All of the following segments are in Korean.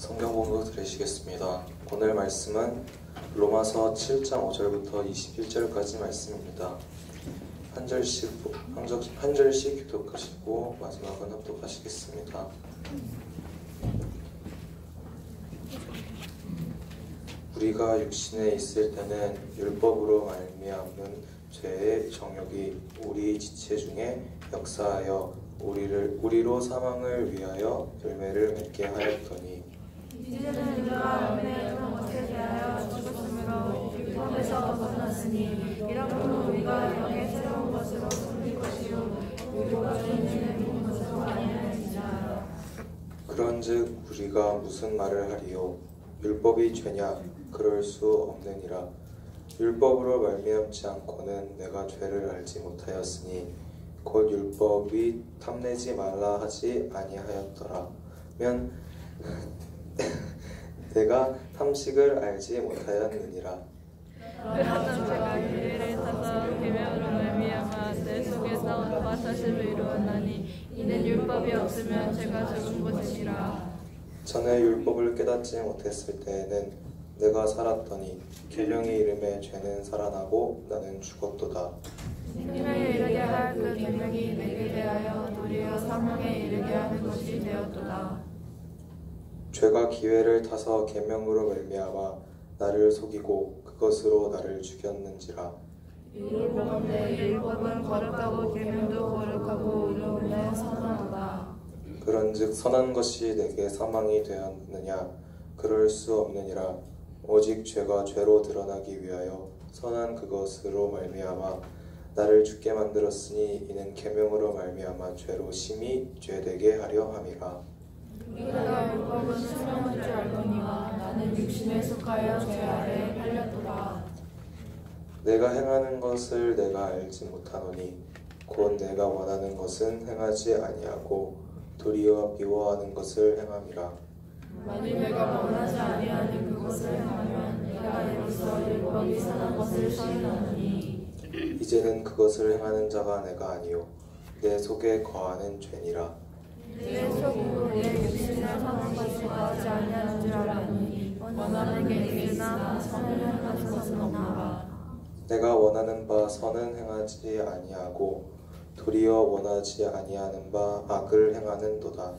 성경 공부 들으시겠습니다. 오늘 말씀은 로마서 7장 5절부터 21절까지 말씀입니다. 한 절씩 교독하시고 마지막은 합독하시겠습니다. 우리가 육신에 있을 때는 율법으로 말미암는 죄의 정욕이 우리 지체 중에 역사하여 우리로 사망을 위하여 열매를 맺게 하였더니 이제는 우리가 열매의 것에 대하여 죽었으므로 율법에서 벗어났으니 이러므로 우리가 영의 새로운 것으로 섬길 것이요 우리가 죄인의 본 것으로 아니하리라. 그런즉 우리가 무슨 말을 하리요? 율법이 죄냐? 그럴 수 없느니라. 율법으로 말미암지 않고는 내가 죄를 알지 못하였으니 곧 율법이 탐내지 말라 하지 아니하였더라면 내가 탐식을 알지 못하였느니라. 그러나 제가 윤리를 타서 계명으로 말미암아 내 속에 싸운 바 사실을 이루었나니 이는 율법이 없으면 제가 죽은 것이니라. 전에 율법을 깨닫지 못했을 때에는 내가 살았더니 계명이 이름에 죄는 살아나고 나는 죽었도다. 생명에 이르게 할 그 계명이 내게 대하여 도리어 사망에 이르게 하는 것이 되었도다. 죄가 기회를 타서 계명으로 말미암아 나를 속이고 그것으로 나를 죽였는지라. 이를 보건대 율법은 거룩하고 계명도 거룩하고 의로운데 선하도다. 그런즉 선한 것이 내게 사망이 되었느냐? 그럴 수 없느니라. 오직 죄가 죄로 드러나기 위하여 선한 그것으로 말미암아 나를 죽게 만들었으니 이는 계명으로 말미암아 죄로 심히 죄되게 하려 함이라. 우리가 율법은 수명한 줄 알거니와 나는 육신에 속하여 죄 아래 팔렸도다. 내가 행하는 것을 내가 알지 못하노니 곧 내가 원하는 것은 행하지 아니하고 도리어 미워하는 것을 행함이라. 만일 내가 원하지 아니하는 그것을 행하면 내가 이로써 율법이 선한 것을 시인하노니 이제는 그것을 행하는 자가 내가 아니요 내 속에 거하는 죄니라. 내 속으로 내 육신을 선한 것을 하지 아니하는 줄 알았노니 원하는 게 있으나 선을 행하는 것은 없노라. 내가 원하는 바 선은 행하지 아니하고 도리어 원하지 아니하는 바 악을 행하는도다.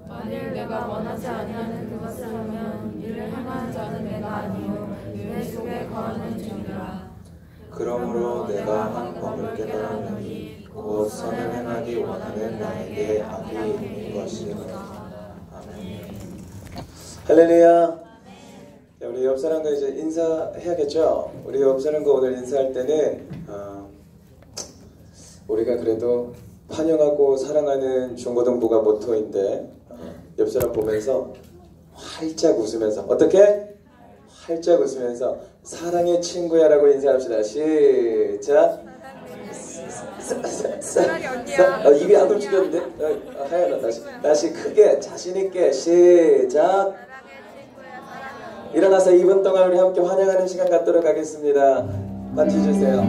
만일 내가 원하지 아니하는 그것을 하면 이를 행하는 자는 내가 아니요 내 속에 거하는 죄니라. 그러므로 내가 한 법을 깨달았느니 곧 선을 행하기 원하는 나에게 악이 있는 것이라. 아멘. 할렐루야. 자, 우리 옆 사람과 이제 인사해야겠죠? 우리 옆 사람과 오늘 인사할 때는 우리가 그래도 환영하고 사랑하는 중고등부가 모토인데 옆 사람 보면서 활짝 웃으면서 어떻게? 활짝 웃으면서 사랑의 친구야 라고 인사합시다. 시작. 사랑의 언니야. 입이 안 움직였는데? 하연아 다시 크게 자신있게 시작. 일어나서 2분 동안 우리 함께 환영하는 시간 갖도록 하겠습니다. 반지 주세요.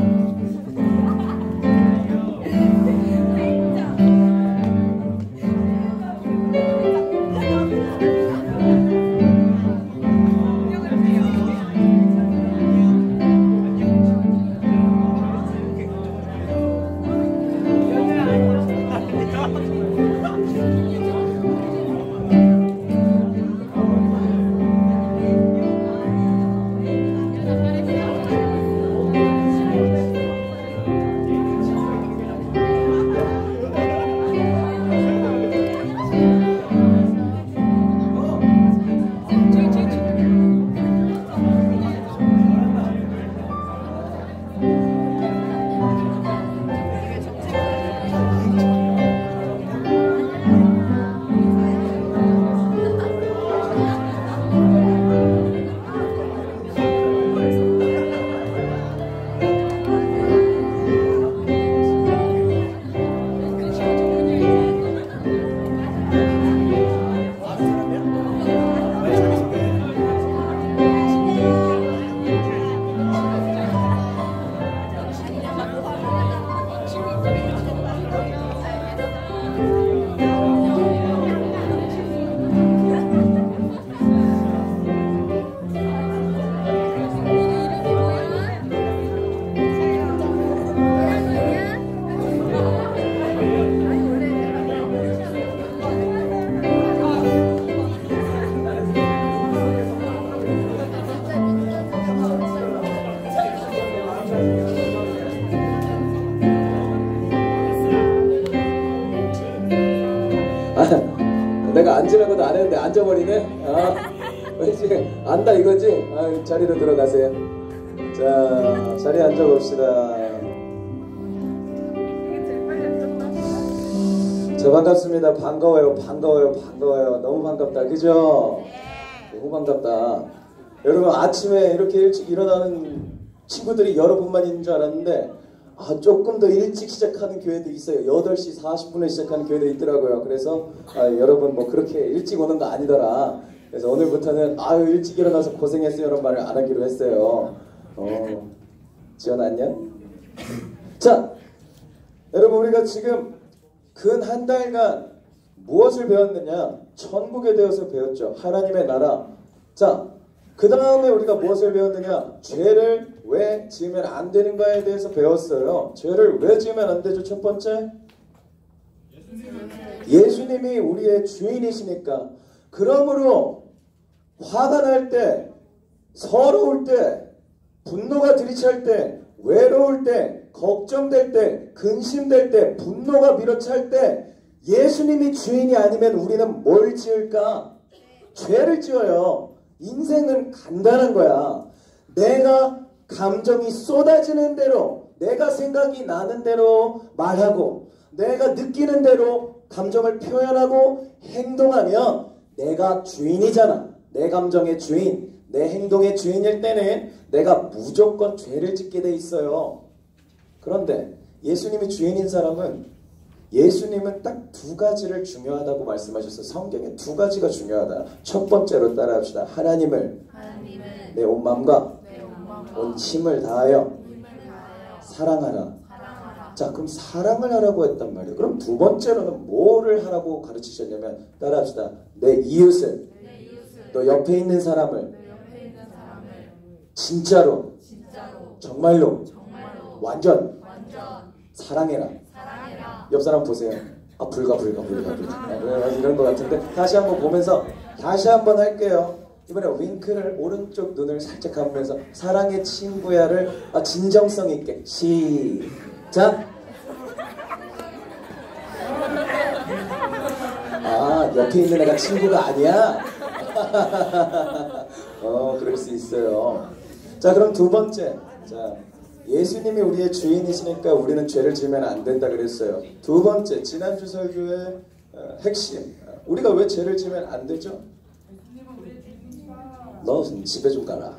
했는데 앉아버리네. 왠지 안다 이거지? 자리로 들어가세요. 자, 자리에 앉아봅시다. 자, 반갑습니다. 반가워요. 너무 반갑다. 그죠? 너무 반갑다. 여러분, 아침에 이렇게 일찍 일어나는 친구들이 여러분만 있는 줄 알았는데 조금 더 일찍 시작하는 교회도 있어요. 8시 40분에 시작하는 교회도 있더라고요. 그래서 여러분 뭐 그렇게 일찍 오는 거 아니더라. 그래서 오늘부터는 일찍 일어나서 고생했어요 이런 말을 안 하기로 했어요. 지연 안녕? 자, 여러분, 우리가 지금 근 한 달간 무엇을 배웠느냐? 천국에 대해서 배웠죠. 하나님의 나라. 자, 그 다음에 우리가 무엇을 배웠느냐? 죄를 왜 지으면 안 되는가에 대해서 배웠어요. 죄를 왜 지으면 안 되죠? 첫 번째, 예수님이 우리의 주인이시니까. 그러므로 화가 날 때, 서러울 때, 분노가 들이찰 때, 외로울 때, 걱정될 때, 근심될 때, 분노가 밀어찰 때 예수님이 주인이 아니면 우리는 뭘 지을까? 죄를 지어요. 인생은 간단한 거야. 내가 감정이 쏟아지는 대로, 내가 생각이 나는 대로 말하고, 내가 느끼는 대로 감정을 표현하고 행동하면 내가 주인이잖아. 내 감정의 주인, 내 행동의 주인일 때는 내가 무조건 죄를 짓게 돼 있어요. 그런데 예수님이 주인인 사람은, 예수님은 딱 2가지를 중요하다고 말씀하셨어요. 성경에 2가지가 중요하다. 첫 번째로 따라합시다. 하나님을 내 온 마음과 온 힘을 다하여 사랑하라. 자, 그럼 사랑을 하라고 했단 말이에요. 그럼 2번째로는 뭐를 하라고 가르치셨냐면, 따라합시다. 내 이웃을, 너 옆에 있는 사람을 진짜로 정말로 완전 사랑해라. 옆 사람 보세요. 불가 이런 것 같은데, 다시 한번 보면서 다시 한번 할게요. 이번에 윙크를, 오른쪽 눈을 살짝 감으면서 사랑의 친구야를 진정성 있게 시작. 옆에 있는 애가 친구가 아니야? 그럴 수 있어요. 자, 그럼 2번째. 자, 예수님이 우리의 주인이시니까 우리는 죄를 지으면 안 된다 그랬어요. 2번째, 지난주 설교의 핵심. 우리가 왜 죄를 지으면 안 되죠? 너 집에 좀 가라.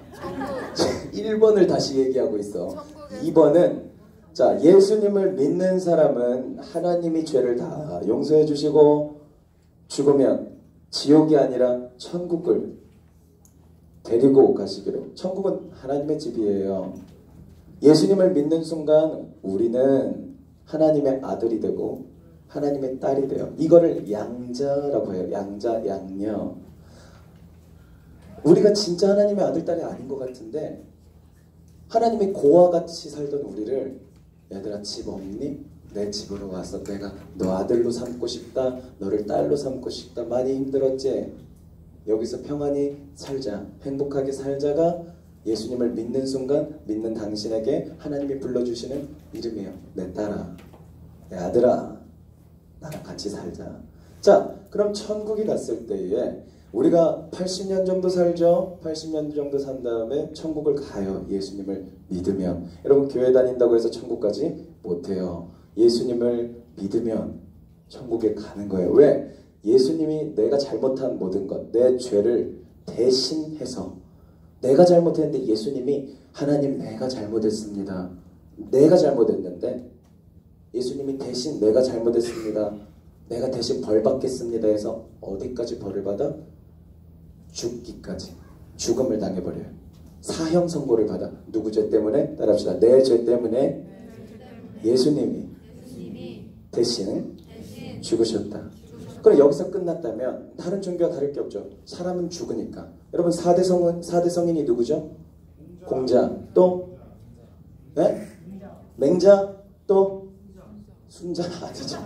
1번을 다시 얘기하고 있어. 2번은, 자, 예수님을 믿는 사람은 하나님이 죄를 다 용서해 주시고 죽으면 지옥이 아니라 천국을 데리고 가시기로. 천국은 하나님의 집이에요. 예수님을 믿는 순간 우리는 하나님의 아들이 되고 하나님의 딸이 돼요. 이거를 양자라고 해요. 양자, 양녀. 우리가 진짜 하나님의 아들, 딸이 아닌 것 같은데 하나님이 고와 같이 살던 우리를, 얘들아 집 없니? 내 집으로 와서 내가 너 아들로 삼고 싶다, 너를 딸로 삼고 싶다. 많이 힘들었지? 여기서 평안히 살자, 행복하게 살자가 예수님을 믿는 순간, 믿는 당신에게 하나님이 불러주시는 이름이에요. 내 딸아, 내 아들아, 나랑 같이 살자. 자, 그럼 천국에 갔을 때에 우리가 80년 정도 살죠. 80년 정도 산 다음에 천국을 가요. 예수님을 믿으면. 여러분, 교회 다닌다고 해서 천국까지 못해요. 예수님을 믿으면 천국에 가는 거예요. 왜? 예수님이 내가 잘못한 모든 것, 내 죄를 대신해서, 내가 잘못했는데 예수님이, 하나님 내가 잘못했습니다, 내가 잘못했는데 예수님이 대신 내가 잘못했습니다, 내가 대신 벌 받겠습니다 해서 어디까지 벌을 받아? 죽기까지, 죽음을 당해버려요. 사형 선고를 받아. 누구 죄 때문에? 따라합시다. 내 죄 때문에 예수님이 대신 죽으셨다. 그럼 여기서 끝났다면 다른 종교와 다를 게 없죠. 사람은 죽으니까. 여러분, 4대 성인이 누구죠? 공자, 또 네? 맹자, 또 순자 아니죠.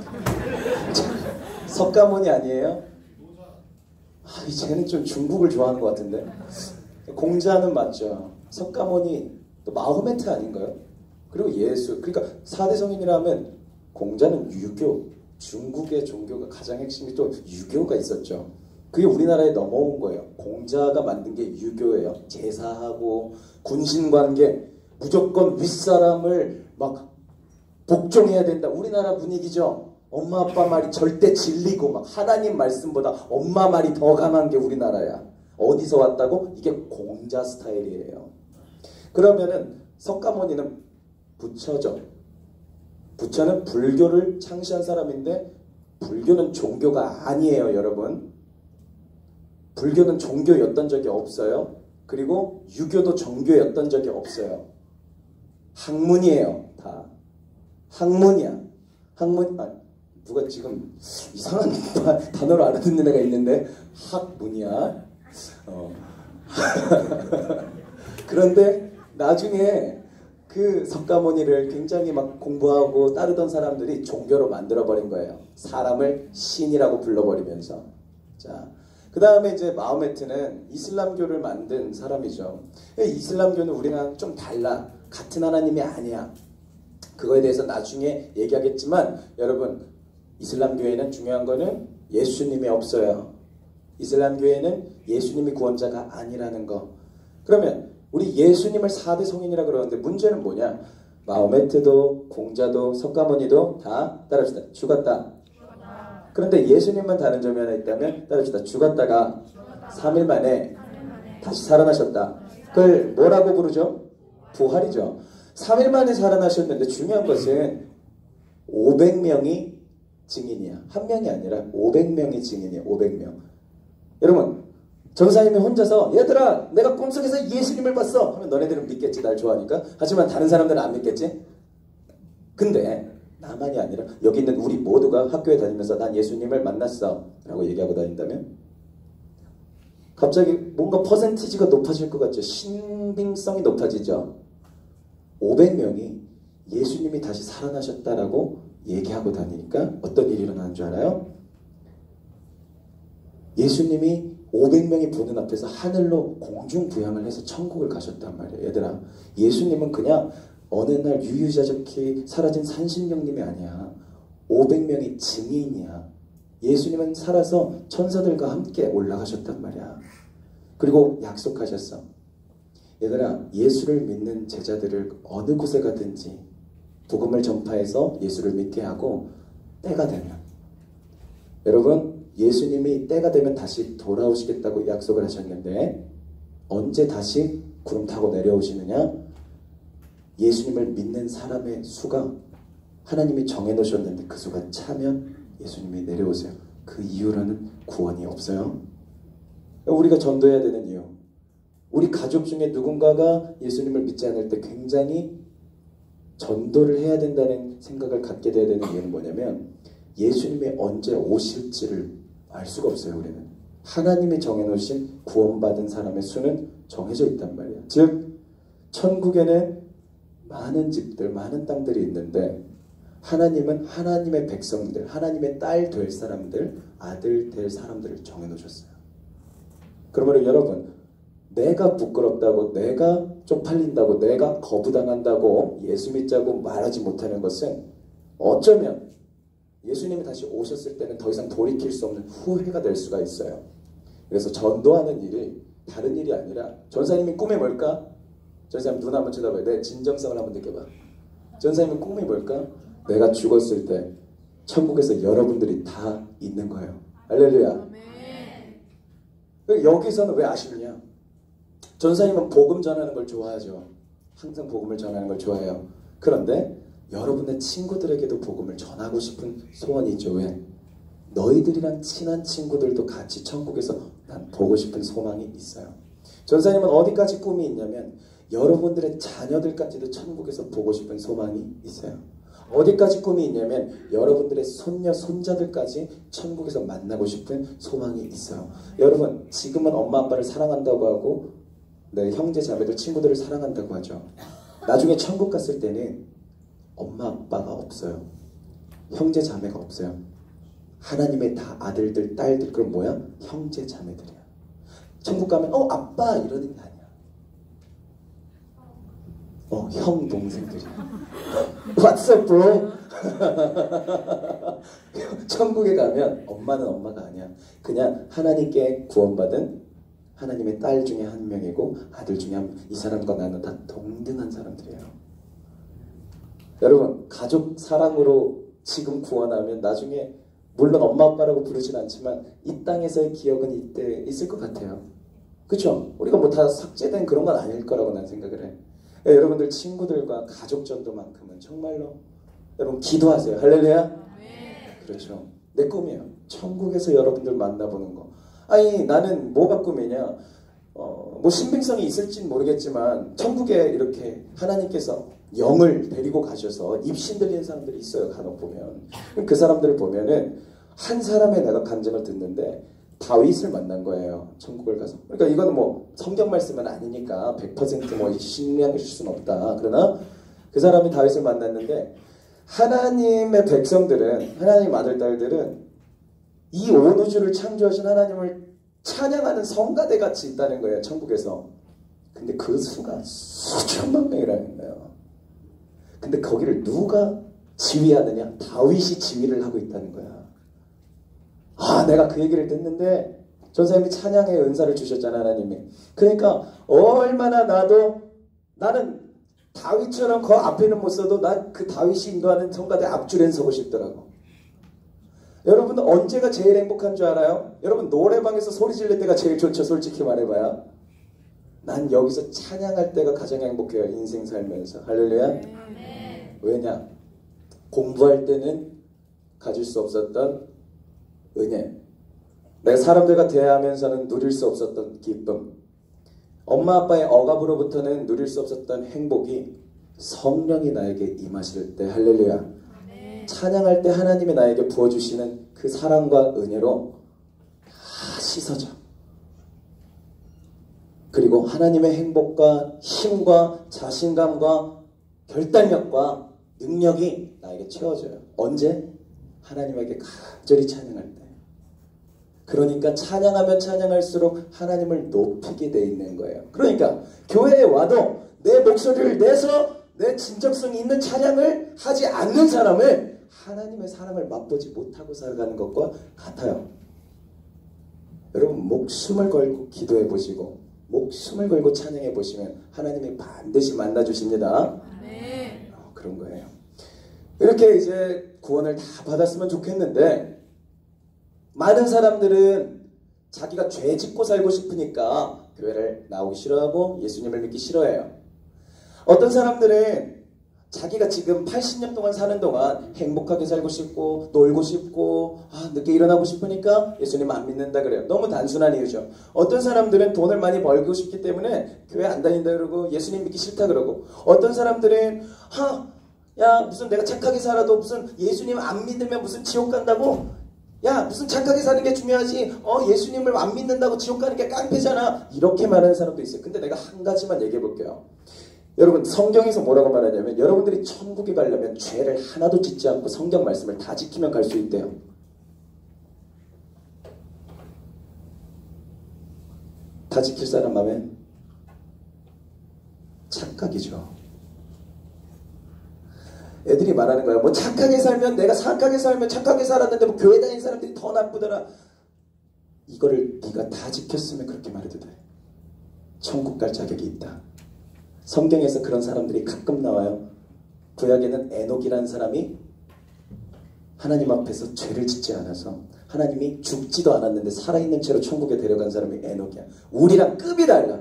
석가모니 아니에요? 쟤는 좀 중국을 좋아하는 것 같은데. 공자는 맞죠. 석가모니, 또 마호메트 아닌가요? 그리고 예수. 그러니까 4대 성인이라면 공자는 유교, 중국의 종교가 가장 핵심이 또 유교가 있었죠. 그게 우리나라에 넘어온 거예요. 공자가 만든 게 유교예요. 제사하고 군신관계, 무조건 윗사람을 막 복종해야 된다. 우리나라 분위기죠. 엄마 아빠 말이 절대 진리고 막 하나님 말씀보다 엄마 말이 더 강한 게 우리나라야. 어디서 왔다고? 이게 공자 스타일이에요. 그러면은 석가모니는 부처죠. 부처는 불교를 창시한 사람인데 불교는 종교가 아니에요, 여러분. 불교는 종교였던 적이 없어요. 그리고 유교도 종교였던 적이 없어요. 학문이에요, 다. 학문이야. 누가 지금 이상한 단어로 알아듣는 애가 있는데 학문이야. 그런데 나중에 그 석가모니를 굉장히 막 공부하고 따르던 사람들이 종교로 만들어버린 거예요. 사람을 신이라고 불러버리면서. 자, 그 다음에 이제 마호메트는 이슬람교를 만든 사람이죠. 이슬람교는 우리랑 좀 달라. 같은 하나님이 아니야. 그거에 대해서 나중에 얘기하겠지만 여러분, 이슬람교에는 중요한 거는 예수님이 없어요. 이슬람교에는 예수님이 구원자가 아니라는 거. 그러면 우리 예수님을 4대 성인이라 그러는데 문제는 뭐냐? 마호메트도 공자도 석가모니도 다 따라합시다. 죽었다. 그런데 예수님만 다른 점이 하나 있다면 따라합시다. 죽었다가 3일 만에 다시 살아나셨다. 그걸 뭐라고 부르죠? 부활이죠. 3일 만에 살아나셨는데 중요한 것은 500명이 증인이야. 한 명이 아니라 500명이 증인이야. 500명. 여러분, 전사님이 혼자서 얘들아 내가 꿈속에서 예수님을 봤어 하면 너네들은 믿겠지. 날 좋아하니까. 하지만 다른 사람들은 안 믿겠지. 근데 나만이 아니라 여기 있는 우리 모두가 학교에 다니면서 난 예수님을 만났어 라고 얘기하고 다닌다면 갑자기 뭔가 퍼센티지가 높아질 것 같죠. 신빙성이 높아지죠. 500명이 예수님이 다시 살아나셨다라고 얘기하고 다니니까 어떤 일이 일어나는 줄 알아요? 예수님이 500명이 보는 앞에서 하늘로 공중부양을 해서 천국을 가셨단 말이에요. 얘들아, 예수님은 그냥 어느 날 유유자적히 사라진 산신령님이 아니야. 500명이 증인이야. 예수님은 살아서 천사들과 함께 올라가셨단 말이야. 그리고 약속하셨어. 얘들아, 예수를 믿는 제자들을 어느 곳에 가든지 복음을 전파해서 예수를 믿게 하고 때가 되면, 여러분, 예수님이 때가 되면 다시 돌아오시겠다고 약속을 하셨는데 언제 다시 구름 타고 내려오시느냐? 예수님을 믿는 사람의 수가 하나님이 정해놓으셨는데 그 수가 차면 예수님이 내려오세요. 그 이후로는 구원이 없어요. 우리가 전도해야 되는 이유, 우리 가족 중에 누군가가 예수님을 믿지 않을 때 굉장히 전도를 해야 된다는 생각을 갖게 돼야 되는 이유는 뭐냐면 예수님이 언제 오실지를 알 수가 없어요. 우리는 하나님이 정해놓으신 구원받은 사람의 수는 정해져 있단 말이에요. 즉 천국에는 많은 집들, 많은 땅들이 있는데 하나님은 하나님의 백성들, 하나님의 딸 될 사람들, 아들 될 사람들을 정해놓으셨어요. 그러므로 여러분, 내가 부끄럽다고, 내가 쪽팔린다고, 내가 거부당한다고 예수 믿자고 말하지 못하는 것은 어쩌면 예수님이 다시 오셨을 때는 더 이상 돌이킬 수 없는 후회가 될 수가 있어요. 그래서 전도하는 일이 다른 일이 아니라, 전사님이 꿈이 뭘까? 전사님 눈 한번 쳐다봐요. 내 진정성을 한번 느껴봐. 전사님의 꿈이 뭘까? 내가 죽었을 때 천국에서 여러분들이 다 있는 거예요. 할렐루야. 여기서는 왜 아쉽냐? 전사님은 복음 전하는 걸 좋아하죠. 항상 복음을 전하는 걸 좋아해요. 그런데 여러분의 친구들에게도 복음을 전하고 싶은 소원이 있죠. 왜? 너희들이랑 친한 친구들도 같이 천국에서 난 보고 싶은 소망이 있어요. 전사님은 어디까지 꿈이 있냐면 여러분들의 자녀들까지도 천국에서 보고 싶은 소망이 있어요. 어디까지 꿈이 있냐면 여러분들의 손녀, 손자들까지 천국에서 만나고 싶은 소망이 있어요. 여러분, 지금은 엄마 아빠를 사랑한다고 하고 내 형제 자매들, 친구들을 사랑한다고 하죠. 나중에 천국 갔을 때는 엄마 아빠가 없어요. 형제 자매가 없어요. 하나님의 다 아들들, 딸들. 그럼 뭐야? 형제 자매들이야. 천국 가면 아빠 이러는 게 아니야. 형 동생들이. What's up, bro? 천국에 가면 엄마는 엄마가 아니야. 그냥 하나님께 구원받은 하나님의 딸 중에 한 명이고 아들 중에 한 명. 이 사람과 나는 다 동등한 사람들이에요. 여러분, 가족 사랑으로 지금 구원하면 나중에 물론 엄마 아빠라고 부르진 않지만 이 땅에서의 기억은 이때 있을 것 같아요. 그쵸? 우리가 뭐 다 삭제된 그런 건 아닐 거라고 난 생각을 해. 여러분들 친구들과 가족 전도만큼은 정말로 여러분 기도하세요. 할렐루야. 그렇죠. 내 꿈이에요. 천국에서 여러분들 만나보는 거. 아니 나는 뭐가 꿈이냐. 뭐 신빙성이 있을진 모르겠지만 천국에 이렇게 하나님께서 영을 데리고 가셔서 입신 들리는 사람들이 있어요. 간혹 보면. 그 사람들을 보면은 한 사람의 내가 간증을 듣는데 다윗을 만난 거예요. 천국을 가서. 그러니까 이거는 뭐 성경 말씀은 아니니까 100% 신뢰할 수는 없다. 그러나 그 사람이 다윗을 만났는데 하나님의 백성들은 하나님 아들 딸들은 이 온 우주를 창조하신 하나님을 찬양하는 성가대 같이 있다는 거예요. 천국에서. 근데 그 수가 수천만 명이라는 거예요. 근데 거기를 누가 지휘하느냐? 다윗이 지휘를 하고 있다는 거야. 내가 그 얘기를 듣는데 전사님이 찬양의 은사를 주셨잖아 하나님이. 그러니까 얼마나 나는 다윗처럼 그 앞에는 못 서도 난 그 다윗이 인도하는 성가대 앞줄엔 서고 싶더라고. 여러분 언제가 제일 행복한 줄 알아요? 여러분 노래방에서 소리 지를 때가 제일 좋죠. 솔직히 말해봐요. 난 여기서 찬양할 때가 가장 행복해요. 인생 살면서. 할렐루야. 왜냐? 공부할 때는 가질 수 없었던 은혜, 내가 사람들과 대화하면서는 누릴 수 없었던 기쁨, 엄마 아빠의 억압으로부터는 누릴 수 없었던 행복이 성령이 나에게 임하실 때 할렐루야. 찬양할 때 하나님이 나에게 부어주시는 그 사랑과 은혜로 다 씻어져. 그리고 하나님의 행복과 힘과 자신감과 결단력과 능력이 나에게 채워져요. 언제? 하나님에게 간절히 찬양할 때. 그러니까 찬양하면 찬양할수록 하나님을 높이게 돼 있는 거예요. 그러니까 교회에 와도 내 목소리를 내서 내 진정성 있는 찬양을 하지 않는 사람은 하나님의 사랑을 맛보지 못하고 살아가는 것과 같아요. 여러분 목숨을 걸고 기도해 보시고 목숨을 걸고 찬양해 보시면 하나님이 반드시 만나 주십니다. 그런 거예요. 이렇게 이제 구원을 다 받았으면 좋겠는데 많은 사람들은 자기가 죄 짓고 살고 싶으니까 교회를 나오기 싫어하고 예수님을 믿기 싫어해요. 어떤 사람들은 자기가 지금 80년 동안 사는 동안 행복하게 살고 싶고 놀고 싶고 늦게 일어나고 싶으니까 예수님 안 믿는다 그래요. 너무 단순한 이유죠. 어떤 사람들은 돈을 많이 벌고 싶기 때문에 교회 안 다닌다 그러고 예수님 믿기 싫다 그러고, 어떤 사람들은 야 무슨 내가 착하게 살아도 무슨 예수님 안 믿으면 무슨 지옥 간다고? 야 무슨 착하게 사는 게 중요하지 예수님을 안 믿는다고 지옥 가는 게 깡패잖아. 이렇게 말하는 사람도 있어요. 근데 내가 한 가지만 얘기해 볼게요. 여러분 성경에서 뭐라고 말하냐면 여러분들이 천국에 가려면 죄를 하나도 짓지 않고 성경 말씀을 다 지키면 갈 수 있대요. 다 지킬 사람 마음에 착각이죠. 애들이 말하는 거야. 뭐 착하게 살면 내가 착하게 살면 착하게 살았는데 뭐 교회 다니는 사람들이 더 나쁘더라. 이거를 네가 다 지켰으면 그렇게 말해도 돼. 천국 갈 자격이 있다. 성경에서 그런 사람들이 가끔 나와요. 구약에는 에녹이라는 사람이 하나님 앞에서 죄를 짓지 않아서 하나님이 죽지도 않았는데 살아있는 채로 천국에 데려간 사람이 에녹이야. 우리랑 급이 달라.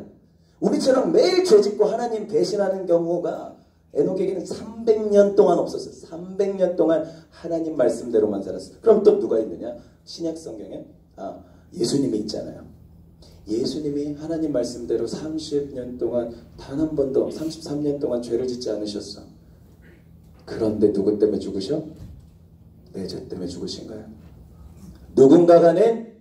우리처럼 매일 죄 짓고 하나님 배신하는 경우가 에녹에게는 300년 동안 없었어요. 300년 동안 하나님 말씀대로만 살았어요. 그럼 또 누가 있느냐? 신약 성경에 예수님이 있잖아요. 예수님이 하나님 말씀대로 30년 동안 단 한 번도 33년 동안 죄를 짓지 않으셨어. 그런데 누구 때문에 죽으셔? 내 죄 때문에 죽으신 거예요. 누군가가는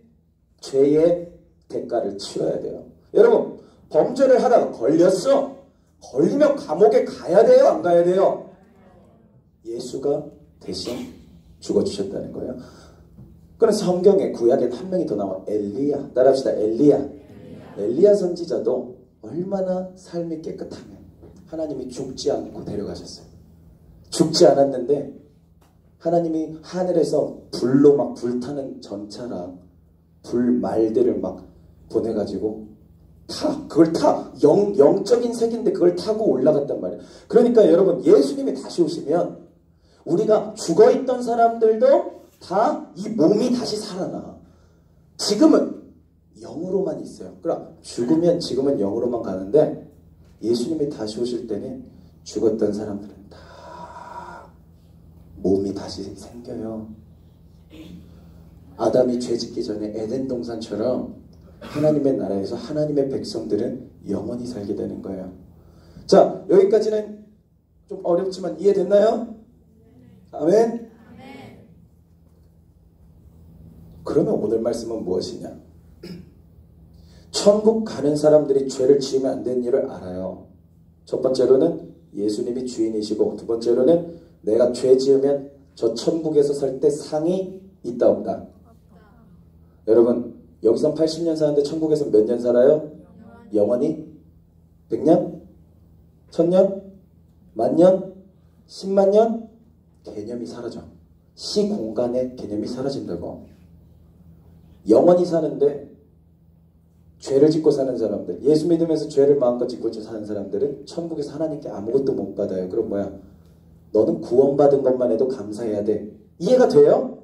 죄의 대가를 치러야 돼요. 여러분 범죄를 하다가 걸렸어. 걸리면 감옥에 가야 돼요? 안 가야 돼요? 예수가 대신 죽어주셨다는 거예요. 그래서 성경에 구약에 한 명이 더 나와. 엘리야. 따라합시다. 엘리야 선지자도 얼마나 삶이 깨끗하면 하나님이 죽지 않고 데려가셨어요. 죽지 않았는데 하나님이 하늘에서 불로 막 불타는 전차랑 불말들을 막 보내가지고 그걸 영적인 색인데 그걸 타고 올라갔단 말이에요. 그러니까 여러분, 예수님이 다시 오시면 우리가 죽어있던 사람들도 다 이 몸이 다시 살아나. 지금은 영으로만 있어요. 그럼 죽으면 지금은 영으로만 가는데 예수님이 다시 오실 때는 죽었던 사람들은 다 몸이 다시 생겨요. 아담이 죄 짓기 전에 에덴 동산처럼 하나님의 나라에서 하나님의 백성들은 영원히 살게 되는 거예요. 자, 여기까지는 좀 어렵지만 이해됐나요? 아멘? 그러면 오늘 말씀은 무엇이냐? 천국 가는 사람들이 죄를 지으면 안 되는 일을 알아요. 첫 번째로는 예수님이 주인이시고, 두 번째로는 내가 죄 지으면 저 천국에서 살 때 상이 있다 없다. 여러분, 여기선 80년 사는데 천국에서 몇 년 살아요? 영원히? 100년? 1000년? 만년? 10만년? 개념이 사라져. 시공간의 개념이 사라진다고. 영원히 사는데 죄를 짓고 사는 사람들, 예수 믿으면서 죄를 마음껏 짓고 사는 사람들은 천국에서 하나님께 아무것도 못 받아요. 그럼 뭐야? 너는 구원받은 것만 해도 감사해야 돼. 이해가 돼요?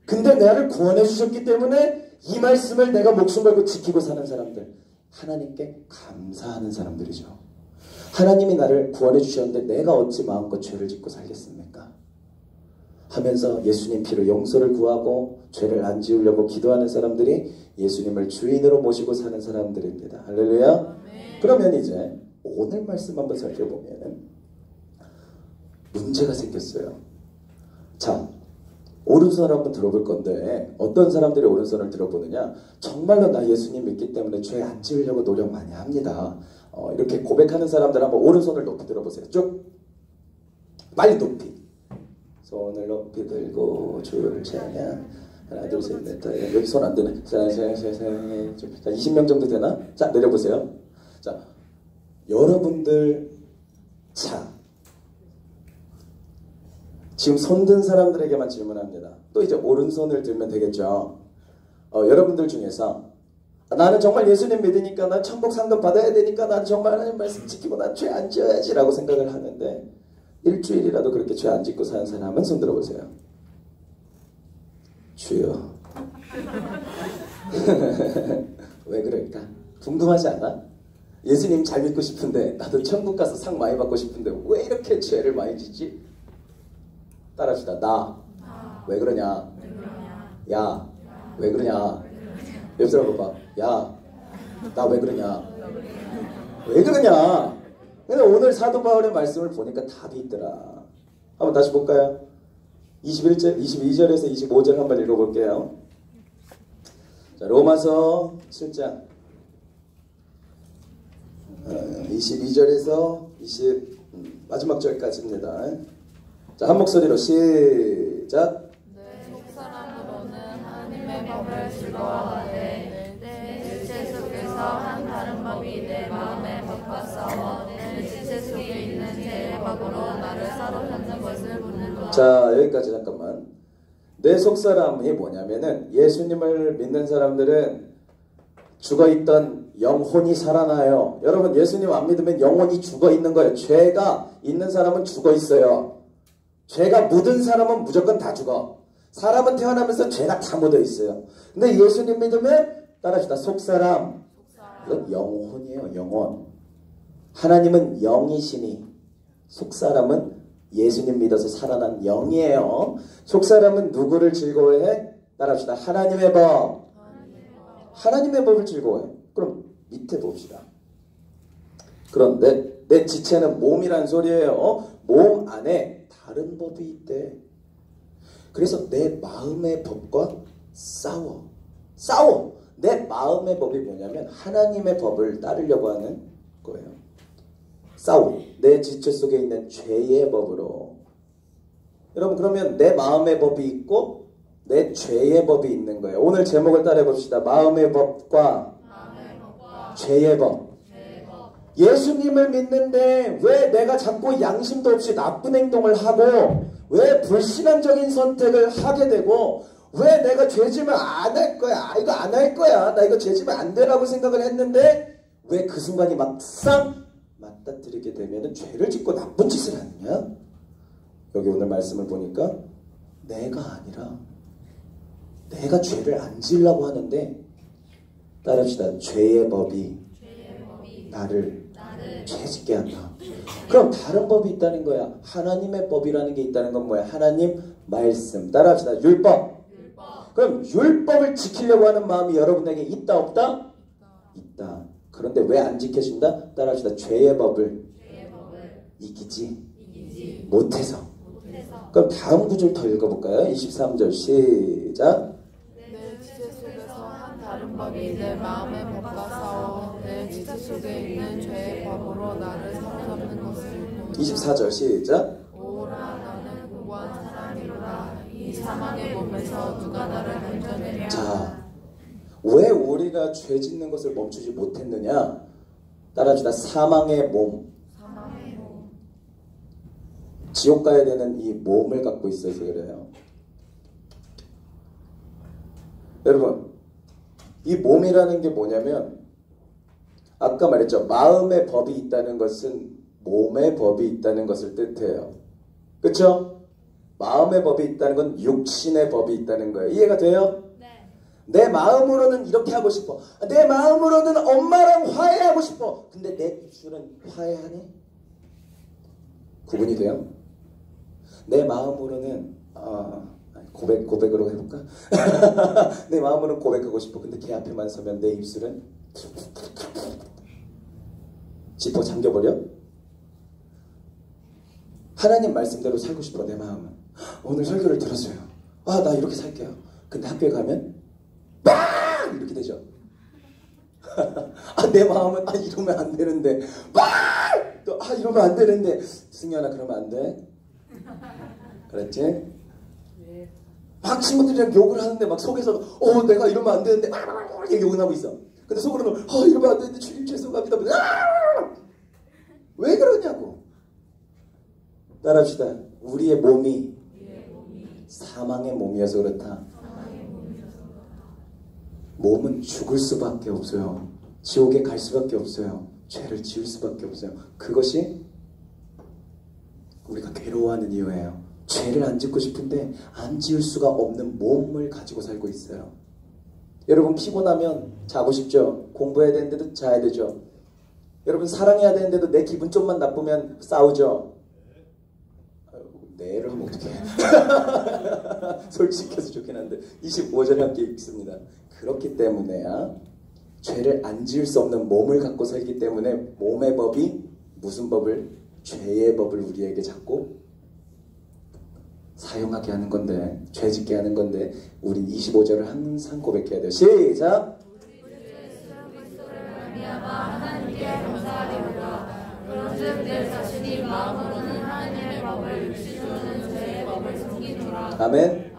근데 나를 구원해 주셨기 때문에 이 말씀을 내가 목숨 걸고 지키고 사는 사람들, 하나님께 감사하는 사람들이죠. 하나님이 나를 구원해 주셨는데 내가 어찌 마음껏 죄를 짓고 살겠습니까? 하면서 예수님 피로 용서를 구하고 죄를 안 지으려고 기도하는 사람들이 예수님을 주인으로 모시고 사는 사람들입니다. 할렐루야. 그러면 이제 오늘 말씀 한번 살펴보면 문제가 생겼어요. 자, 오른손을 한번 들어볼 건데 어떤 사람들이 오른손을 들어보느냐? 정말로 나 예수님 믿기 때문에 죄 안 지으려고 노력 많이 합니다. 이렇게 고백하는 사람들 한번 오른손을 높이 들어보세요. 쭉 빨리 높이. 손을 높이 들고 주를 찬양. 하나 둘 셋 넷 다. 여기 손 안 되네. 자 20명 정도 되나? 자, 내려보세요. 자, 여러분들, 자, 지금 손 든 사람들에게만 질문합니다. 또 이제 오른손을 들면 되겠죠. 여러분들 중에서 나는 정말 예수님 믿으니까 난 천국 상금 받아야 되니까 난 정말 하나님 말씀 지키고 난 죄 안 지어야지 라고 생각을 하는데 일주일이라도 그렇게 죄 안 짓고 사는 사람은 손 들어보세요. 주여. 왜 그럴까? 궁금하지 않아? 예수님 잘 믿고 싶은데 나도 천국 가서 상 많이 받고 싶은데 왜 이렇게 죄를 많이 짓지? 따라합시다. 나. 왜 그러냐? 야. 왜 그러냐? 옆 사람 봐봐. 야. 나 왜 그러냐? 왜 그러냐? 근데 오늘 사도 바울의 말씀을 보니까 답이 있더라. 한번 다시 볼까요? 22절에서 25절 한번 읽어볼게요. 자, 로마서 7장 22절에서 마지막 절까지입니다. 자, 한 목소리로 시작. 내 속사람으로는 하나님의 법을 즐거워하되 내 지체 속에서 한 다른 법이 내 마음의 법과 싸워 내 지체 속에 있는 죄의 법으로 나를 사로잡는 것을 묻는도다. 자, 여기까지 잠깐만. 내 속사람이 뭐냐면은 예수님을 믿는 사람들은 죽어있던 영혼이 살아나요. 여러분, 예수님 안 믿으면 영혼이 죽어있는 거예요. 죄가 있는 사람은 죽어있어요. 죄가 묻은 사람은 무조건 다 죽어. 사람은 태어나면서 죄가 다 묻어있어요. 근데 예수님 믿으면 따라합시다. 속사람. 이건 영혼이에요. 영혼. 하나님은 영이시니 속사람은 예수님 믿어서 살아난 영이에요. 속사람은 누구를 즐거워해? 따라합시다. 하나님의 법. 하나님의 법을 즐거워해. 그럼 밑에 봅시다. 그런데 내 지체는 몸이란 소리예요. 몸 안에 다른 법이 있대. 그래서 내 마음의 법과 싸워. 내 마음의 법이 뭐냐면 하나님의 법을 따르려고 하는 거예요. 싸워. 내 지체 속에 있는 죄의 법으로. 여러분, 그러면 내 마음의 법이 있고 내 죄의 법이 있는 거예요. 오늘 제목을 따라 봅시다. 마음의 법과 죄의 법. 예수님을 믿는데 왜 내가 자꾸 양심도 없이 나쁜 행동을 하고 왜 불신앙적인 선택을 하게 되고 왜 내가 죄짐을 안 할 거야? 이거 안 할 거야. 나 이거 죄짐을 안 되라고 생각을 했는데 왜 그 순간이 막상 맞닥뜨리게 되면 죄를 짓고 나쁜 짓을 하느냐? 여기 오늘 말씀을 보니까 내가 아니라 내가 죄를 안 지으려고 하는데 따라합시다. 죄의 법이 나를 죄짓게 한다. 그럼 다른 법이 있다는 거야. 하나님의 법이라는 게 있다는 건 뭐야? 하나님 말씀. 따라합시다. 율법. 그럼 율법을 지키려고 하는 마음이 여러분에게 있다 없다? 있다. 그런데 왜 안 지켜진다? 따라합시다. 죄의 법을 이기지 못해서. 그럼 다음 구절 더 읽어볼까요? 23절 시작. 내 지체 속에서 한 다른 법이 내 마음의 법과 싸워 내 지체 속에 있는 죄의 법으로 나를 사로잡는 것을 24절 시작. 오라 나는 무고한 사람이로다. 이 사망의 몸에서 누가 나를 건져내랴. 자, 왜 우리가 죄 짓는 것을 멈추지 못했느냐? 따라합시다. 사망의 몸. 지옥 가야 되는 이 몸을 갖고 있어서 그래요. 여러분, 이 몸이라는 게 뭐냐면 아까 말했죠. 마음의 법이 있다는 것은 몸의 법이 있다는 것을 뜻해요. 그렇죠? 마음의 법이 있다는 건 육신의 법이 있다는 거예요. 이해가 돼요? 네. 내 마음으로는 이렇게 하고 싶어. 내 마음으로는 엄마랑 화해하고 싶어. 근데 내 입술은 화해하네? 구분이 돼요? 내 마음으로는 고백으로 해볼까? 내 마음으로는 고백하고 싶어. 근데 걔 앞에만 서면 내 입술은 지퍼 잠겨버려? 하나님 말씀대로 살고 싶어. 내 마음은 오늘 설교를 들었어요. 나 이렇게 살게요. 근데 학교에 가면 막 이렇게 되죠. 내 마음은 이러면 안 되는데 또 이러면 안 되는데 승현아 그러면 안 돼. 그랬지? 막 친구들이랑 욕을 하는데 막 속에서 내가 이러면 안 되는데 이렇게 욕을 하고 있어. 근데 속으로는 이러면 안 되는데 주님 죄송합니다. 왜 그러냐고. 따라합시다. 우리의 몸이 사망의 몸이어서 그렇다. 몸은 죽을 수밖에 없어요. 지옥에 갈 수밖에 없어요. 죄를 지을 수밖에 없어요. 그것이 우리가 괴로워하는 이유예요. 죄를 안 짓고 싶은데 안 지을 수가 없는 몸을 가지고 살고 있어요. 여러분 피곤하면 자고 싶죠? 공부해야 되는데도 자야 되죠? 여러분 사랑해야 되는데도 내 기분 좀만 나쁘면 싸우죠? 내를 하면 어떡해. 솔직해서 좋긴 한데 25절에 함께 읽습니다. 그렇기 때문에야 죄를 안 지을 수 없는 몸을 갖고 살기 때문에 몸의 법이 무슨 법을? 죄의 법을 우리에게 자꾸 사용하게 하는 건데, 죄 짓게 하는 건데 우린 25절을 항상 고백해야 돼요. 시작! 하나님께 감사하리로다. 그런즉 내 자신이 마음으로는 하나님의 법을 육신으로는 죄의 법을 숨기노라. 아멘.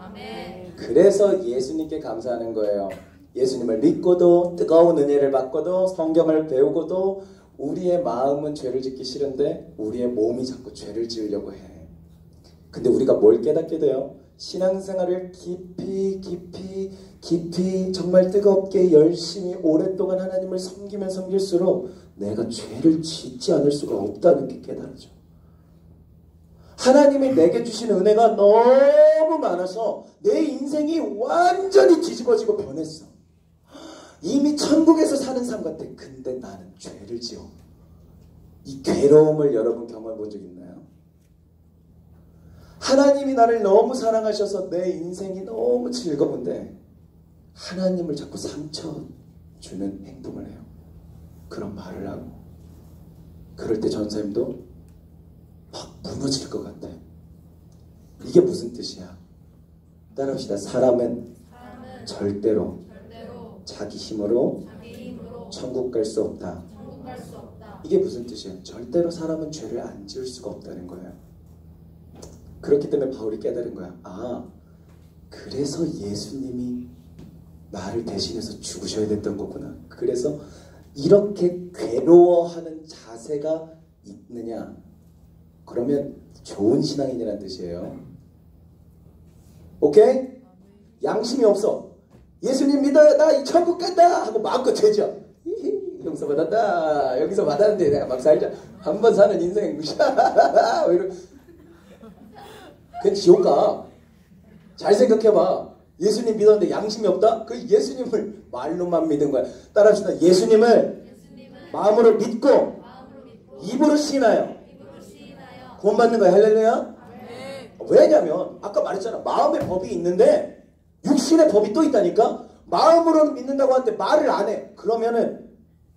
그래서 예수님께 감사하는 거예요. 예수님을 믿고도 뜨거운 은혜를 받고도 성경을 배우고도 우리의 마음은 죄를 짓기 싫은데 우리의 몸이 자꾸 죄를 지으려고 해. 근데 우리가 뭘 깨닫게 돼요? 신앙생활을 깊이 정말 뜨겁게 열심히 오랫동안 하나님을 섬기면 섬길수록 내가 죄를 짓지 않을 수가 없다는 게 깨달아져. 하나님이 내게 주신 은혜가 너무 많아서 내 인생이 완전히 뒤집어지고 변했어. 이미 천국에서 사는 삶 같아. 근데 나는 죄를 지어. 이 괴로움을 여러분 경험해 본 적 있나요? 하나님이 나를 너무 사랑하셔서 내 인생이 너무 즐거운데 하나님을 자꾸 상처 주는 행동을 해요. 그런 말을 하고. 그럴 때 전사님도 막 무너질 것 같아. 이게 무슨 뜻이야? 따라합시다. 사람은 절대로 자기 힘으로 천국 갈 수 없다. 이게 무슨 뜻이야? 절대로 사람은 죄를 안 지을 수가 없다는 거예요. 그렇기 때문에 바울이 깨달은 거야. 그래서 예수님이 나를 대신해서 죽으셔야 됐던 거구나. 그래서 이렇게 괴로워하는 자세가 있느냐? 그러면 좋은 신앙인이라는 뜻이에요. 오케이? 양심이 없어. 예수님 믿어요. 나 이 천국 간다 하고 마음껏 되죠. 용서받았다. 여기서 받았는데 내가 막 살자. 한 번 사는 인생. 그건 지옥 가. 잘 생각해봐. 예수님 믿었는데 양심이 없다? 그 예수님을 말로만 믿은 거야. 따라합시다. 예수님을 마음으로 믿고 입으로 시인하여 구원받는 거야. 할렐루야. 왜냐면 아까 말했잖아. 마음의 법이 있는데 육신의 법이 또 있다니까. 마음으로는 믿는다고 하는데 말을 안 해. 그러면은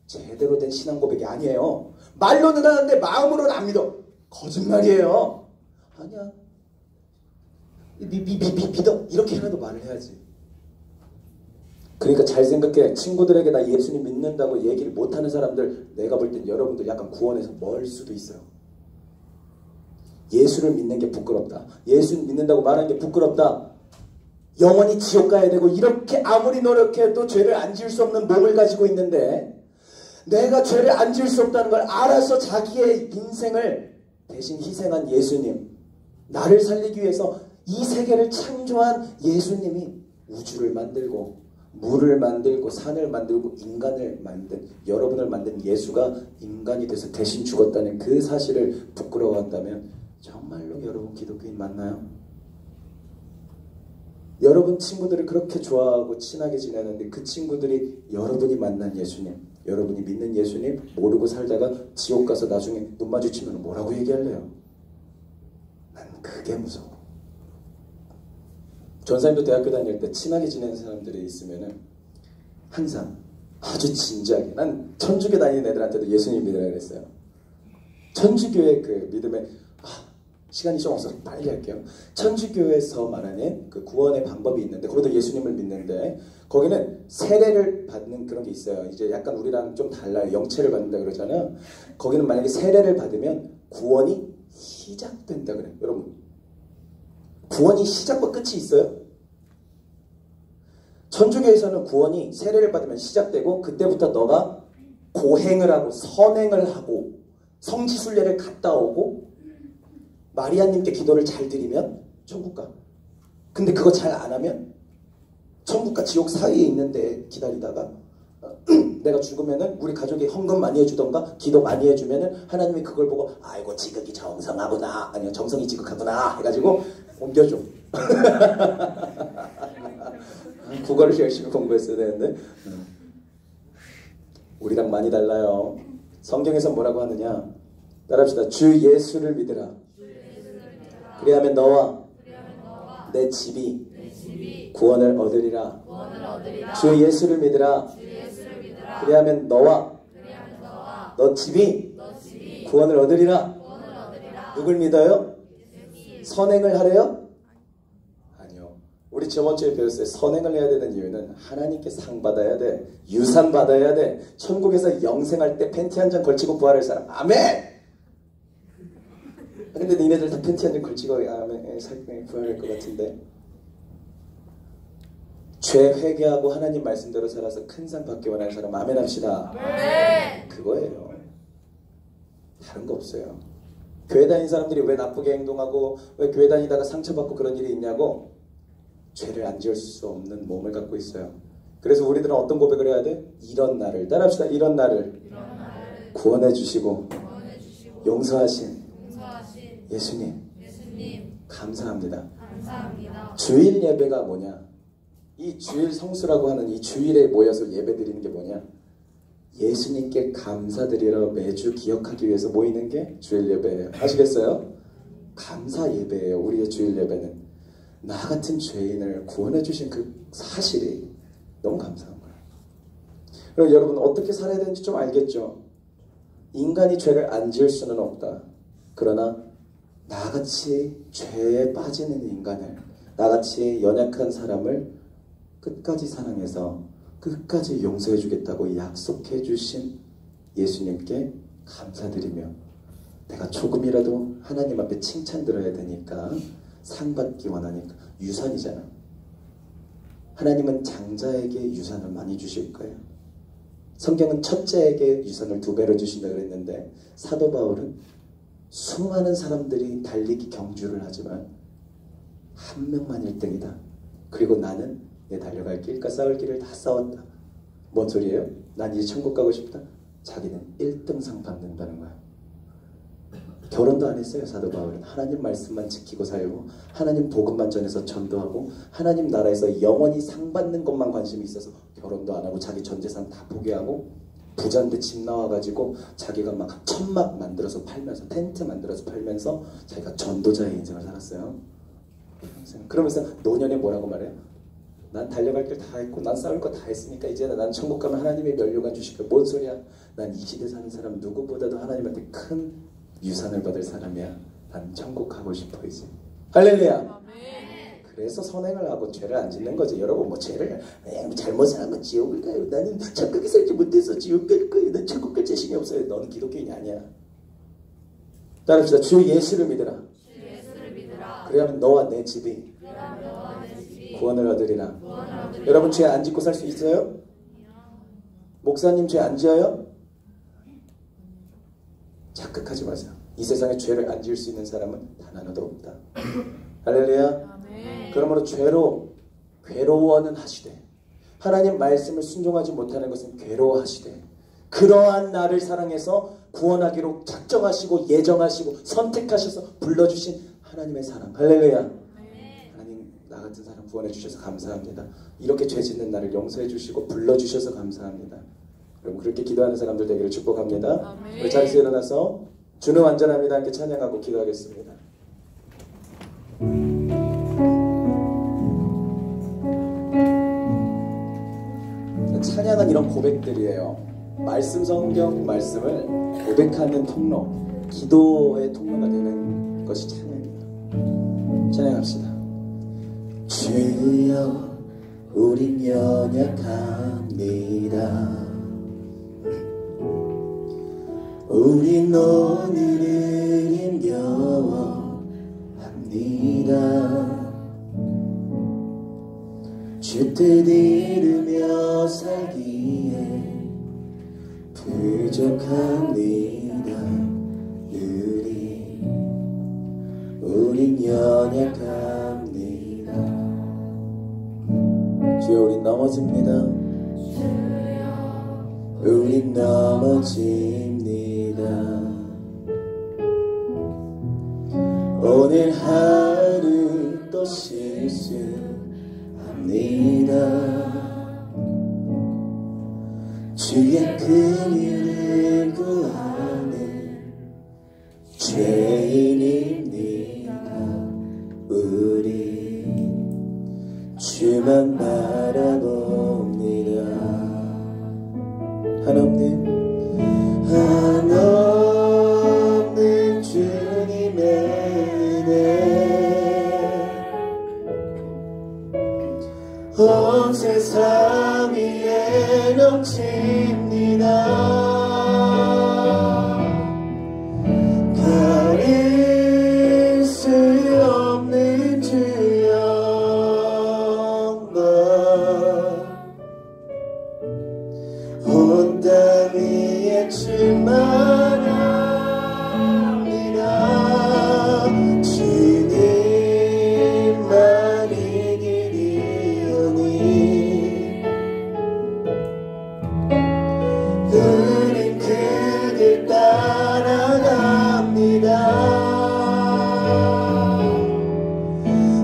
제대로 된 신앙 고백이 아니에요. 말로는 하는데 마음으로는 안 믿어. 거짓말이에요. 아니야. 믿어. 이렇게 해라도 말을 해야지. 그러니까 잘 생각해. 친구들에게 나 예수님 믿는다고 얘기를 못하는 사람들, 내가 볼 땐 여러분들 약간 구원에서 멀 수도 있어요. 예수를 믿는 게 부끄럽다. 예수 믿는다고 말하는 게 부끄럽다. 영원히 지옥 가야 되고 이렇게 아무리 노력해도 죄를 안 지을 수 없는 몸을 가지고 있는데 내가 죄를 안 지을 수 없다는 걸 알아서 자기의 인생을 대신 희생한 예수님, 나를 살리기 위해서 이 세계를 창조한 예수님이 우주를 만들고 물을 만들고 산을 만들고 인간을 만든, 여러분을 만든 예수가 인간이 돼서 대신 죽었다는 그 사실을 부끄러워한다면 정말로 여러분 기독교인 맞나요? 여러분 친구들을 그렇게 좋아하고 친하게 지내는데 그 친구들이 여러분이 만난 예수님, 여러분이 믿는 예수님 모르고 살다가 지옥 가서 나중에 눈 마주치면 뭐라고 얘기할래요? 난 그게 무서워. 전사님도 대학교 다닐 때 친하게 지내는 사람들이 있으면은 항상 아주 진지하게, 난 천주교 다니는 애들한테도 예수님 믿으라 그랬어요. 천주교의 그 믿음에 시간이 좀 없어서 빨리 할게요. 천주교에서 말하는 그 구원의 방법이 있는데 거기도 예수님을 믿는데 거기는 세례를 받는 그런 게 있어요. 이제 약간 우리랑 좀 달라요. 영체를 받는다 그러잖아요. 거기는 만약에 세례를 받으면 구원이 시작된다 그래요. 여러분, 구원이 시작과 끝이 있어요? 천주교에서는 구원이 세례를 받으면 시작되고 그때부터 너가 고행을 하고 선행을 하고 성지순례를 갔다 오고 마리아님께 기도를 잘 드리면 천국 가. 근데 그거 잘 안 하면 천국과 지옥 사이에 있는데 기다리다가 내가 죽으면은 우리 가족이 헌금 많이 해주던가 기도 많이 해주면은 하나님이 그걸 보고 아이고 지극이 정성하구나, 아니요 정성이 지극하구나 해가지고 옮겨줘. 국어를 열심히 공부했어야 되는데 우리랑 많이 달라요. 성경에서 뭐라고 하느냐, 따라합시다. 주 예수를 믿으라. 그리하면 너와 내 집이 구원을 얻으리라. 주 예수를 믿으라. 그리하면 너와 너 집이 구원을 얻으리라. 누굴 믿어요? 선행을 하래요? 아니요. 우리 저번주에 배웠어요. 선행을 해야 되는 이유는 하나님께 상 받아야 돼. 유산 받아야 돼. 천국에서 영생할 때 팬티 한 장 걸치고 부활할 사람. 아멘! 근데 니네들 다 팬티 한 장 걸치고 부활할 것 같은데. 죄 회개하고 하나님 말씀대로 살아서 큰 상 받기 원하는 사람 아멘 합시다. 네. 그거예요. 다른 거 없어요. 교회 다니는 사람들이 왜 나쁘게 행동하고 왜 교회 다니다가 상처받고 그런 일이 있냐고, 죄를 안 지을 수 없는 몸을 갖고 있어요. 그래서 우리들은 어떤 고백을 해야 돼? 이런 나를, 따라합시다. 이런 나를 구원해 주시고 용서하신 예수님 감사합니다. 주일 예배가 뭐냐? 이 주일 성수라고 하는 이 주일에 모여서 예배 드리는 게 뭐냐? 예수님께 감사드리러 매주 기억하기 위해서 모이는 게 주일 예배예요. 아시겠어요? 감사 예배예요. 우리의 주일 예배는 나 같은 죄인을 구원해 주신 그 사실이 너무 감사한 거예요. 그럼 여러분 어떻게 살아야 되는지 좀 알겠죠? 인간이 죄를 안 지을 수는 없다. 그러나 나같이 죄에 빠지는 인간을, 나같이 연약한 사람을 끝까지 사랑해서 끝까지 용서해 주겠다고 약속해 주신 예수님께 감사드리며, 내가 조금이라도 하나님 앞에 칭찬 들어야 되니까 상 받기 원하니까, 유산이잖아. 하나님은 장자에게 유산을 많이 주실 거예요. 성경은 첫째에게 유산을 2배로 주신다 그랬는데 사도 바울은 수많은 사람들이 달리기 경주를 하지만 한 명만 1등이다. 그리고 나는 내 달려갈 길과 싸울 길을 다 싸웠다. 뭔 소리예요? 난 이제 천국 가고 싶다. 자기는 1등상 받는다는 거야. 결혼도 안 했어요. 사도 바울은 하나님 말씀만 지키고 살고 하나님 복음만 전해서 전도하고 하나님 나라에서 영원히 상 받는 것만 관심이 있어서 결혼도 안 하고 자기 전 재산 다 포기하고 부자인데 집 나와가지고 자기가 막 천막 만들어서 팔면서 텐트 만들어서 팔면서 자기가 전도자의 인생을 살았어요. 그러면서 노년에 뭐라고 말해요? 난 달려갈 길 다 했고 난 싸울 거 다 했으니까 이제 난 천국 가면 하나님의 면류관 주실 거야. 뭔 소리야? 난 이 시대 사는 사람 누구보다도 하나님한테 큰 유산을 받을 사람이야. 난 천국 가고 싶어 이제. 할렐루야. 그래서 선행을 하고 죄를 안 짓는 거지. 여러분 뭐 죄를 잘못을 하면 지옥을 가요. 나는 착하게 살지 못해서 지옥 갈 거예요. 난 천국 갈 자신이 없어요. 너는 기독교인이 아니야. 따라합시다. 주 예수를 믿으라. 그래야만 너와 내 집이 구원을 얻으리라. 여러분 죄 안 짓고 살 수 있어요? 목사님 죄 안 지어요? 착각하지 마세요. 이 세상에 죄를 안 지을 수 있는 사람은 단 하나도 없다. 할렐루야. 그러므로 죄로 괴로워는 하시되 하나님 말씀을 순종하지 못하는 것은 괴로워하시되 그러한 나를 사랑해서 구원하기로 작정하시고 예정하시고 선택하셔서 불러주신 하나님의 사랑. 할렐루야. 하나님 나 같은 사람 구원해 주셔서 감사합니다. 이렇게 죄 짓는 나를 용서해 주시고 불러주셔서 감사합니다. 여러분 그렇게 기도하는 사람들 되기를 축복합니다. 우리 자리에서 일어나서 주는 완전합니다. 함께 찬양하고 기도하겠습니다. 찬양은 이런 고백들이에요. 말씀 성경 말씀을 고백하는 통로, 기도의 통로가 되는 것이 찬양입니다. 찬양합시다. 주여 우린 연약합니다. 우린 오늘을 힘겨워합니다. 주 뜻 이루며 살기에 부족합니다. 우린 연약합니다. 주여 우린 넘어집니다. 우린 넘어집니다. 오늘 하루 또 실수합니다. 주의 긍휼을 구하는 죄인입니다. 우리 주만 바라봅니다. 한없는 주님의 은혜 온 세상 위에 넘칩니다. 가릴 수 없는 주 영광 온 땅 위에 충만합니다. 주님만 이기리오니 우린 그 길 따라갑니다.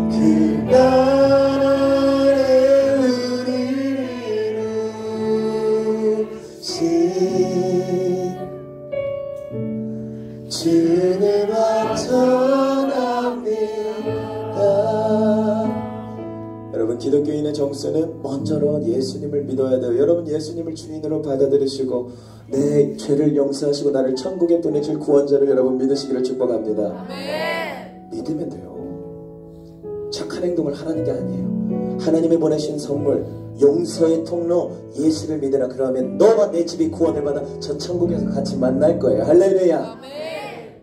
그 나라에 우리를 이루신 주는 완전합니다. 여러분 기독교인의 정수는 먼저로 예수님을 믿어야 돼요. 여러분 예수님을 주인으로 받아들이시고 내 죄를 용서하시고 나를 천국에 보내줄 구원자를 여러분 믿으시기를 축복합니다. 믿으면 돼요. 착한 행동을 하라는 게 아니에요. 하나님이 보내신 선물 용서의 통로 예수를 믿으라. 그러면 너와 내 집이 구원을 받아 저 천국에서 같이 만날 거예요. 할렐루야.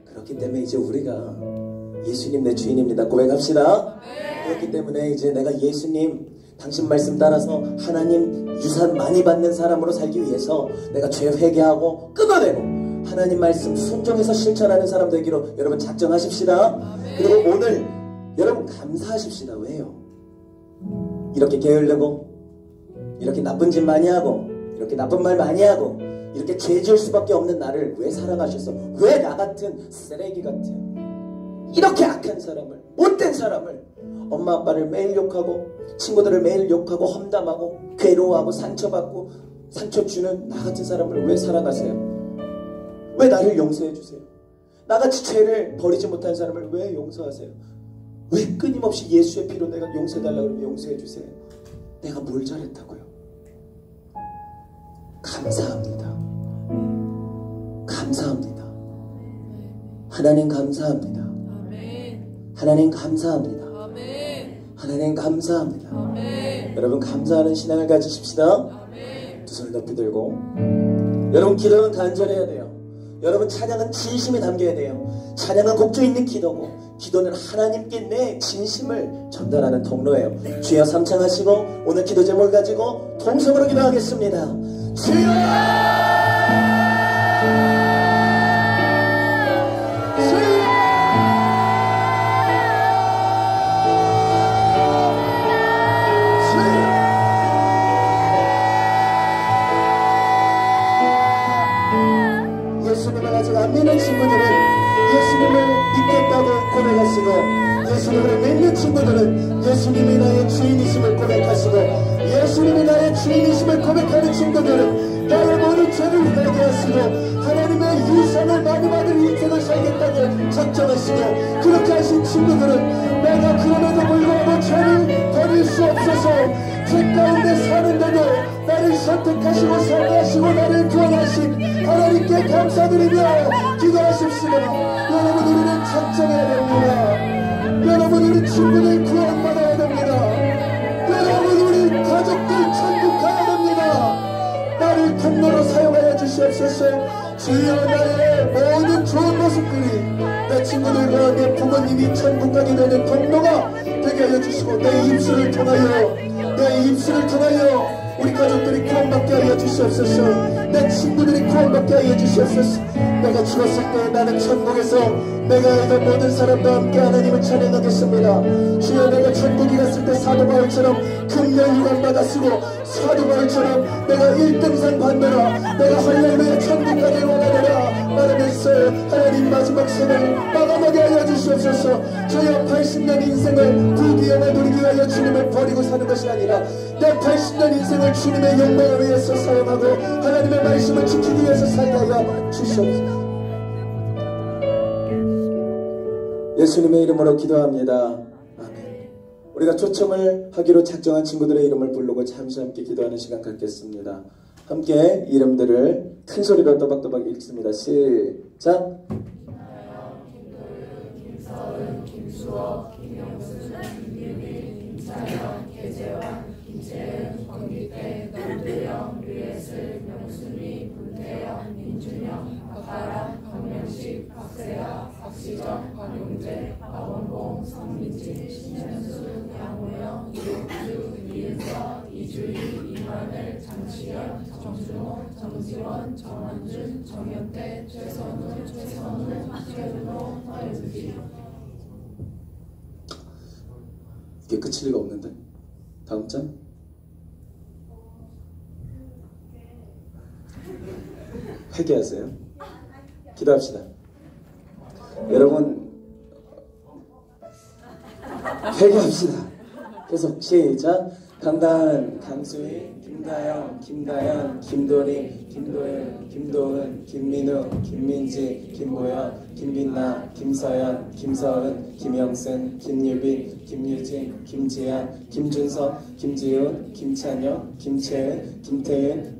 그렇기 때문에 이제 우리가 예수님 내 주인입니다 고백합시다. 그렇기 때문에 이제 내가 예수님 당신 말씀 따라서 하나님 유산 많이 받는 사람으로 살기 위해서 내가 죄 회개하고 끊어내고 하나님 말씀 순종해서 실천하는 사람 되기로 여러분 작정하십시다. 그리고 오늘 여러분 감사하십시다. 왜요? 이렇게 게을르고 이렇게 나쁜 짓 많이 하고 이렇게 나쁜 말 많이 하고 이렇게 죄 지을 수밖에 없는 나를 왜 사랑하셨어? 왜 나 같은 쓰레기 같은 이렇게 악한 사람을, 못된 사람을, 엄마 아빠를 매일 욕하고 친구들을 매일 욕하고 험담하고 괴로워하고 상처받고 상처 주는 나 같은 사람을 왜 사랑하세요? 왜 나를 용서해 주세요? 나같이 죄를 버리지 못한 사람을 왜 용서하세요? 왜 끊임없이 예수의 피로 내가 용서해달라고 그러면 용서해 주세요? 내가 뭘 잘했다고요? 감사합니다. 감사합니다. 하나님 감사합니다. 하나님 감사합니다. 하나님 감사합니다. 여러분 감사하는 신앙을 가지십시다. 두 손을 높이 들고 여러분 기도는 간절해야 돼요. 여러분 찬양은 진심이 담겨야 돼요. 찬양은 곡조 있는 기도고 기도는 하나님께 내 진심을 전달하는 통로예요. 주여 삼창하시고 오늘 기도 제목을 가지고 통성으로 기도하겠습니다. 주여! 예수님을 아직 안 믿는 친구들은 예수님을 믿겠다고 고백하시고 예수님을 믿는 친구들은 예수님이 나의 주인이심을 고백하시고 예수님이 나의 주인이심을 고백하는 친구들은 나의 모든 죄를 회개하시고 하나님의 유산을 많이 받을 인생을 살겠다고 작정하시고 그렇게 하신 친구들은 내가 그럼에도 불구하고 죄를 버릴 수 없어서 죄 가운데 사는데도 나를 선택하시고 사랑하시고 나를 구원하신 하나님께 감사드리며 기도하십시다. 여러분 우리는 작정해야 됩니다. 여러분 우리 친구들 구원받아야 됩니다. 여러분 우리 가족들 천국 가야 됩니다. 나를 통로로 사용하여 주시옵소서. 주여 나의 모든 좋은 모습들이 내 친구들과 내 부모님이 천국 가게 되는 통로가 되게 하여 주시고 내 입술을 통하여 우리 가족들이 구원받게 하여 주시옵소서. 내 친구들이 구원받게 하여 주시옵소서. 내가 죽었을 때 나는 천국에서 내가 알던 모든 사람과 함께 하나님을 찬양하겠습니다. 주여 내가 천국에 갔을 때 사도 바울처럼 금연유관 받아 쓰고 사도 바울처럼 내가 1등상 받느라 내가 할렐루야 천국 가길 원하노라 말하면서 하나님 마지막 생을 마감하게 하여 주시옵소서. 저희 80년 인생을 부귀영화 누리기 위하여 주님을 버리고 사는 것이 아니라 내 80년 인생을 주님의 영광을 위해서 사용하고 하나님의 말씀을 지키기 위해서 살게 하여 주시옵소서. 예수님의 이름으로 기도합니다. 아멘. 우리가 초청을 하기로 작정한 친구들의 이름을 부르고 잠시 함께 기도하는 시간 갖겠습니다. 함께 이름들을 큰 소리로 또박또박 읽습니다. 시작! 김도윤, 김서은, 김수호, 김영순, 김유미, 김찬영, 계재환, 김채은, 권기태, 남두영, 류예슬, 명순이, 문태영, 민준영, 박가람, 박명식, 박세아, 박시정, 박용재, 박원봉, 성민지, 신현수, 양호영, 이옥주, 이은서, 이주희, 이만을, 장시현, 정준호, 정지원, 정원준, 정현태, 최선우, 최준호, 허유지. 이게 끝일 리가 없는데. 다음 장. 회개하세요. 기도합시다. 여러분 회개합시다. 계속 시작. 강다은, 강수희, 김다영, 김다현, 김도리, 김도윤, 김도은, 김민우, 김민지, 김보영, 김빈나, 김서연, 김서은, 김영순, 김유비, 김유진, 김지한, 김준석, 김지훈, 김찬영, 김채은, 김태은,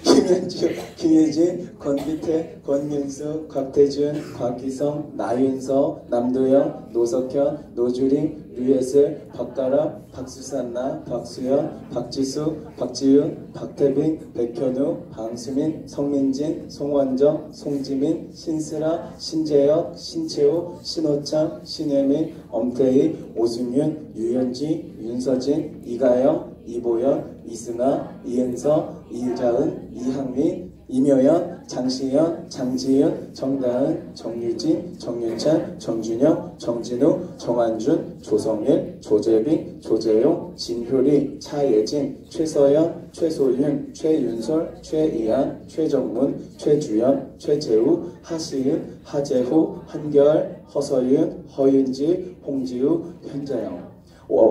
김현주, 김혜진, 권기태, 권윤수, 곽태준, 곽기성, 나윤서, 남도영, 노석현, 노주림, 류예슬, 박가람, 박수산나, 박수연, 박지수, 박지윤, 박태빈, 백현우, 방수민, 성민진, 송원정, 송지민, 신슬아, 신재혁, 신채호, 신호창, 신혜민, 엄태희, 오승윤, 유현지, 윤서진, 이가영, 이보연, 이승아, 이은서, 이자은, 이항민, 임효연, 장시현, 장지윤, 정다은, 정유진, 정윤찬, 정준영, 정진우, 정한준, 조성일, 조재빈, 조재용, 진효리, 차예진, 최서연, 최소윤, 최윤솔, 최이한, 최정문, 최주연, 최재우, 하시은, 하재호, 한결, 허서윤, 허윤지, 홍지우, 현자영.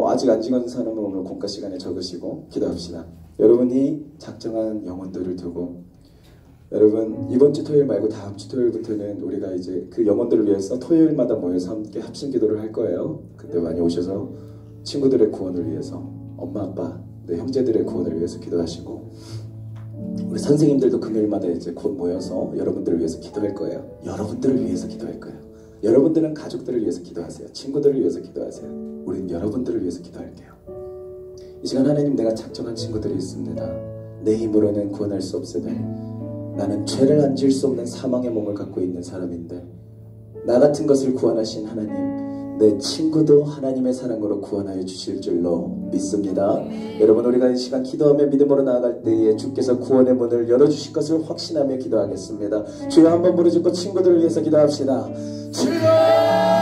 아직 안 찍은 사람은 오늘 공과 시간에 적으시고 기도합시다. 여러분이 작정한 영혼들을 두고, 여러분 이번 주 토요일 말고 다음 주 토요일부터는 우리가 이제 그 영혼들을 위해서 토요일마다 모여서 함께 합심 기도를 할 거예요. 그때 많이 오셔서 친구들의 구원을 위해서, 엄마 아빠, 내 형제들의 구원을 위해서 기도하시고, 우리 선생님들도 금요일마다 이제 곧 모여서 여러분들을 위해서 기도할 거예요. 여러분들을 위해서 기도할 거예요. 여러분들은 가족들을 위해서 기도하세요. 친구들을 위해서 기도하세요. 우린 여러분들을 위해서 기도할게요. 이 시간 하나님, 내가 작정한 친구들이 있습니다. 내 힘으로는 구원할 수 없으되 나는 죄를 안 지을 수 없는 사망의 몸을 갖고 있는 사람인데, 나 같은 것을 구원하신 하나님, 내 친구도 하나님의 사랑으로 구원하여 주실 줄로 믿습니다. 여러분, 우리가 이 시간 기도하며 믿음으로 나아갈 때에 주께서 구원의 문을 열어주실 것을 확신하며 기도하겠습니다. 주여 한번 부르짖고 친구들을 위해서 기도합시다. 주여!